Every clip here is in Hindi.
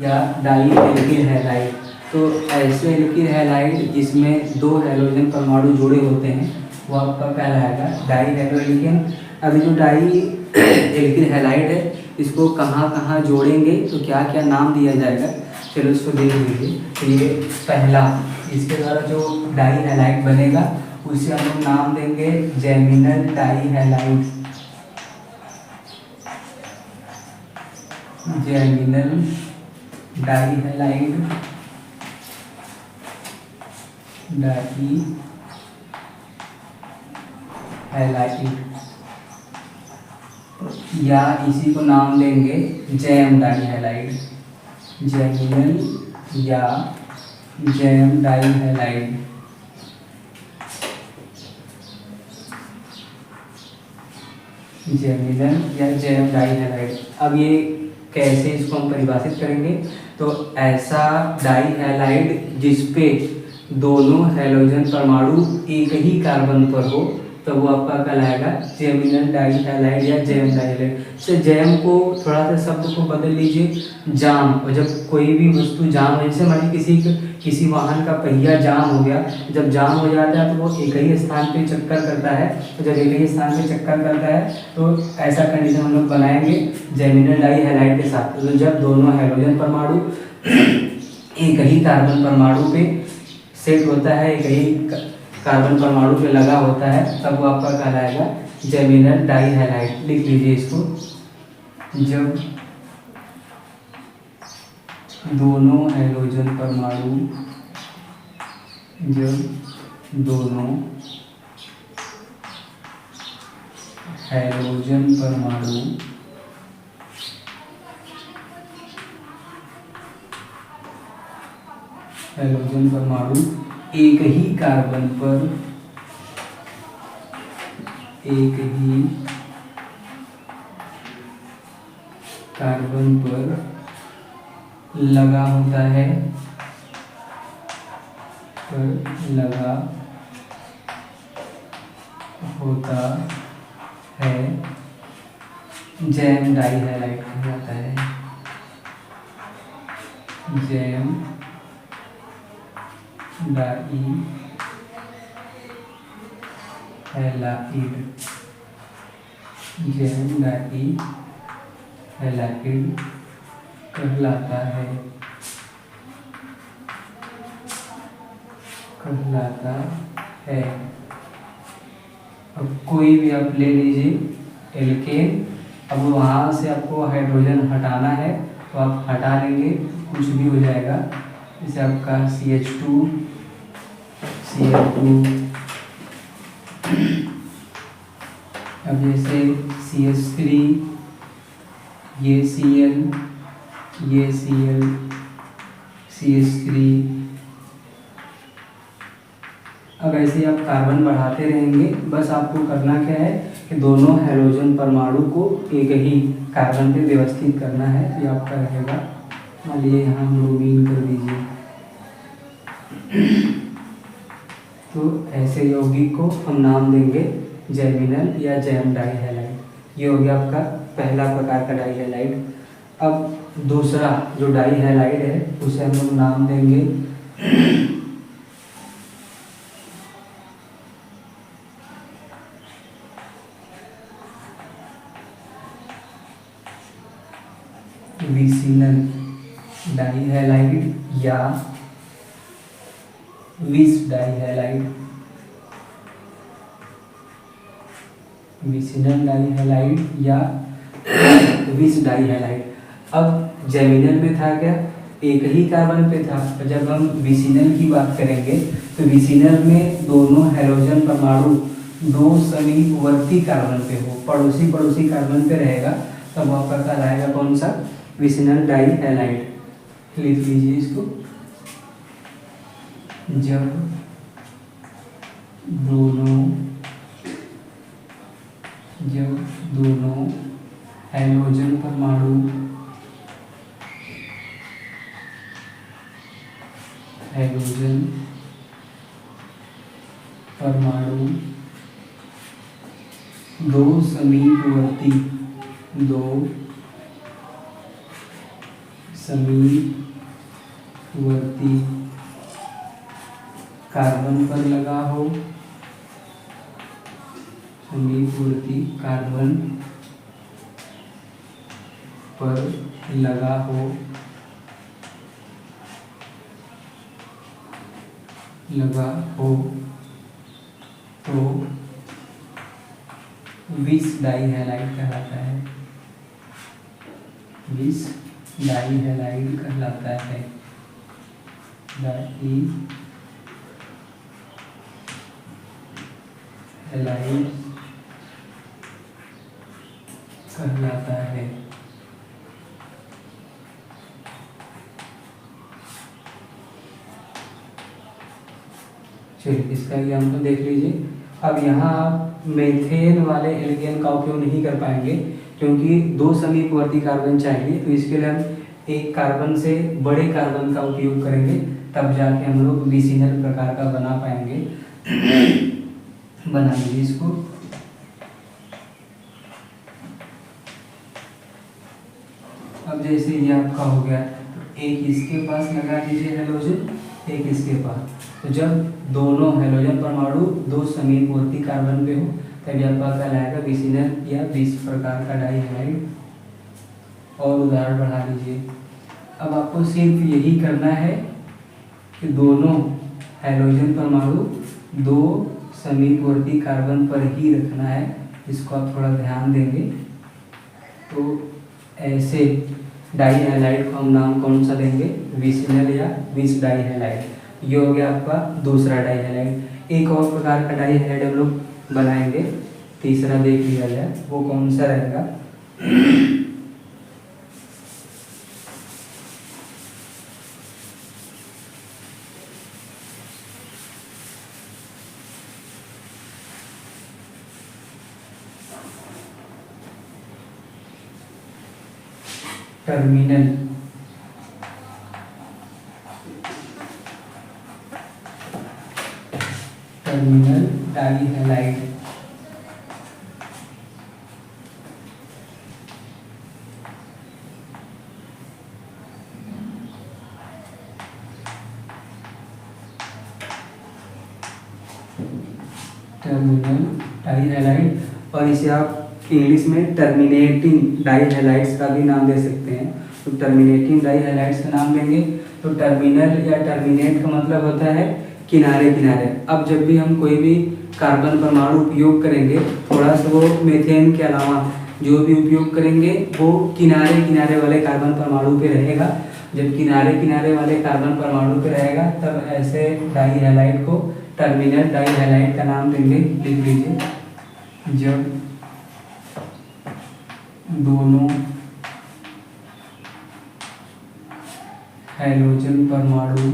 या डाई एल्किल हैलाइड। तो ऐसे एल्किल हैलाइड जिसमें दो हैलोजन परमाणु जुड़े होते हैं वो आपका कहलाएगा डाई हैलोएल्केन। अभी जो डाई एल्किल हैलाइड है इसको कहाँ कहाँ जोड़ेंगे तो क्या क्या नाम दिया जाएगा, चलो इसको देख लीजिए। तो ये पहला, इसके द्वारा जो डाई हैलाइड बनेगा उसे हम लोग नाम देंगे geminal di halide. Geminal di halide, di halide, या इसी को नाम देंगे जैम डाई हैलाइड। जेमिनल या जैम डाई हैलाइड। जेमिनल या जैम डाई हैलाइड। अब ये कैसे इसको हम परिभाषित करेंगे, तो ऐसा डाई हैलाइड जिसपे दोनों हैलोजन परमाणु एक ही कार्बन पर हो तो वो आपका कहलाएगा जेमिनल डाई हैलाइड या जैम डाई हैलाइड। से जैम को थोड़ा सा शब्द को बदल लीजिए जाम, और जब कोई भी वस्तु जाम है, जैसे मानिए किसी वाहन का पहिया जाम हो गया, जब जाम हो जाता है तो वो एक ही स्थान पे चक्कर करता है, तो जब एक ही स्थान पे चक्कर करता है तो ऐसा कंडीशन हम लोग बनाएंगे जेमिनल डाई हैलाइड के साथ। तो जब दोनों हैलोजन परमाणु एक ही कार्बन परमाणु पे सेट होता है, एक ही कार्बन परमाणु पे लगा होता है, तब वो आपका कहलाएगा जेमिनल डाई हैलाइड। लिख लीजिए इसको, जब दोनों हैलोजन परमाणु, जब दोनों हैलोजन परमाणु एक ही कार्बन पर, एक ही कार्बन पर लगा होता है, जैम डाई हैलाइड कहलाता है। Gem di halide, gem di halide कहलाता है। अब कोई भी आप ले लीजिए एल्केन, अब वहाँ से आपको हाइड्रोजन हटाना है तो आप हटा लेंगे, कुछ भी हो जाएगा। जैसे आपका CH2, Cl2, अब जैसे CH3, ये Cl, ये Cl, CH3। अब ऐसे आप कार्बन बढ़ाते रहेंगे, बस आपको करना क्या है कि दोनों हैलोजन परमाणु को एक ही कार्बन पे व्यवस्थित करना है। तो ये आपका रहेगा, मान लीजिए यहाँ ब्रोमीन कर दीजिए। तो ऐसे यौगिक को हम नाम देंगे जेमिनल या जैम डाई हैलाइड। ये हो गया आपका पहला प्रकार का डाई हैलाइड। अब दूसरा जो डाई हैलाइड है उसे हम लोग नाम देंगे विसिनल डाई हैलाइड या vis di halide. Vicinal di halide या विस डाई हैलाइड। अब जेमिनल में था क्या, एक ही कार्बन पे था, और जब हम विसिनल की बात करेंगे तो विसिनल में दोनों हैलोजन परमाणु दो समीपवर्ती कार्बन पे हो, पड़ोसी कार्बन पे रहेगा, तब आपका कहलाएगा कौन सा, विसिनल डाई हैलाइड। लिख लीजिए इसको, जब दोनों हैलोजन परमाणु दो समीपवर्ती कार्बन पर लगा हो, समीपवर्ती कार्बन पर लगा हो, तो विस डाइहैलाइड कहलाता है, विस डाइहैलाइड कहलाता है, डाइहैलाइड कहलाता है। चलिए इसका एग्जाम्पल देख लीजिए। अब यहाँ आप मेथेन वाले एल्केन का उपयोग नहीं कर पाएंगे क्योंकि दो समीपवर्ती कार्बन चाहिए, तो इसके लिए हम एक कार्बन से बड़े कार्बन का उपयोग करेंगे, तब जाके हम लोग विसिनल प्रकार का बना पाएंगे। बना लीजिए इसको। अब जैसे ये आपका हो गया, तो एक इसके पास लगा दीजिए हेलोजन, एक इसके पास। तो जब दोनों हेलोजन परमाणु दो समीपवर्ती कार्बन पे हो तभी आपका कहलाएगा विसिनल या विस प्रकार का डाइहैलाइड। और उदाहरण बढ़ा लीजिए। अब आपको सिर्फ यही करना है कि दोनों हेलोजन परमाणु दो समीपवर्ती कार्बन पर ही रखना है, इसको आप थोड़ा ध्यान देंगे। तो ऐसे डाइहैलाइड को हम नाम कौन सा देंगे, विसिनल या विस डाइहैलाइड। ये हो गया आपका दूसरा डाइहैलाइड। एक और प्रकार का डाइहैलाइड हम लोग बनाएंगे, तीसरा देख लिया जाए वो कौन सा रहेगा। टर्मिनल डाइहैलाइड। टर्मिनल डाइहैलाइड, और इसे आप इंग्लिश में टर्मिनेटिंग डाइहैलाइड्स का भी नाम दे सकते हैं। तो टर्मिनेटिंग डाइहैलाइड्स का नाम देंगे तो टर्मिनल या टर्मिनेट का मतलब होता है किनारे किनारे। अब जब भी हम कोई भी कार्बन परमाणु उपयोग करेंगे, थोड़ा सा वो मेथेन के अलावा जो भी उपयोग करेंगे वो किनारे किनारे वाले कार्बन परमाणु पे रहेगा। जब किनारे किनारे वाले कार्बन परमाणु पे रहेगा तब ऐसे डाइहैलाइड को टर्मिनल डाइहैलाइड का नाम देंगे। लिख लीजिए, जब दोनों हाइड्रोजन परमाणु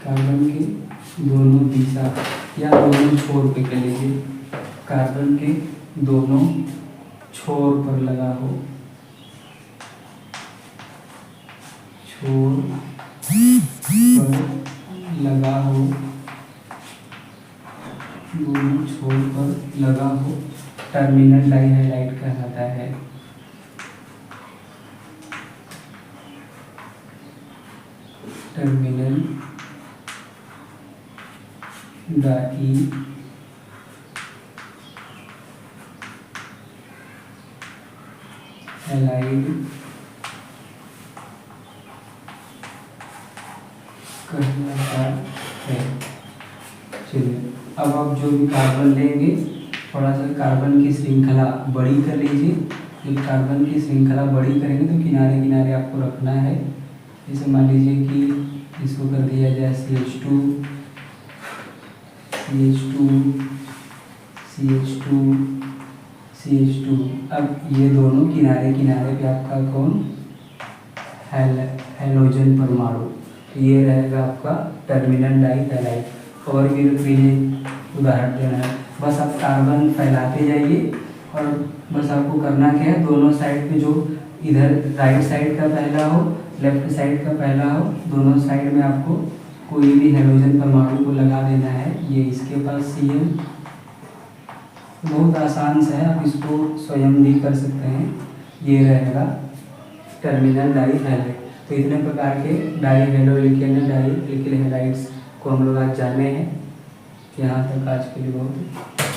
कार्बन के दोनों दिशा या दोनों छोर पे कह लीजिए, कार्बन के दोनों छोर पर लगा हो, दोनों छोर पर लगा हो, टर्मिनल डाइहैलाइड कहलाता है। टर्मिनल डाइहैलाइड कहलाता है। चलिए अब आप जो भी कार्बन लेंगे थोड़ा सा कार्बन की श्रृंखला बड़ी कर लीजिए। जब कार्बन की श्रृंखला बड़ी करेंगे तो किनारे किनारे आपको रखना है। जैसे मान लीजिए कि इसको कर दिया जाए CH2, CH2। अब ये दोनों किनारे किनारे पे आपका कौन, हैलोजन परमाणु, ये रहेगा आपका टर्मिनल डाइहैलाइड। और भी रख लीजिए, उदाहरण देना है। बस आप कार्बन फैलाते जाइए और बस आपको करना क्या है, दोनों साइड पे जो इधर राइट साइड का पहला हो, लेफ्ट साइड का पहला हो, दोनों साइड में आपको कोई भी हाइड्रोजन परमाणु को लगा देना है। ये इसके पास Cl, बहुत आसान सा है, आप इसको स्वयं भी कर सकते हैं। ये रहेगा टर्मिनल डाई हैलाइड। तो इतने प्रकार के डाई हैलोइलिकेन डाई एल्किल हैलाइड्स को हम लोग आज जाने हैं। यहाँ तक आज के लिए बहुत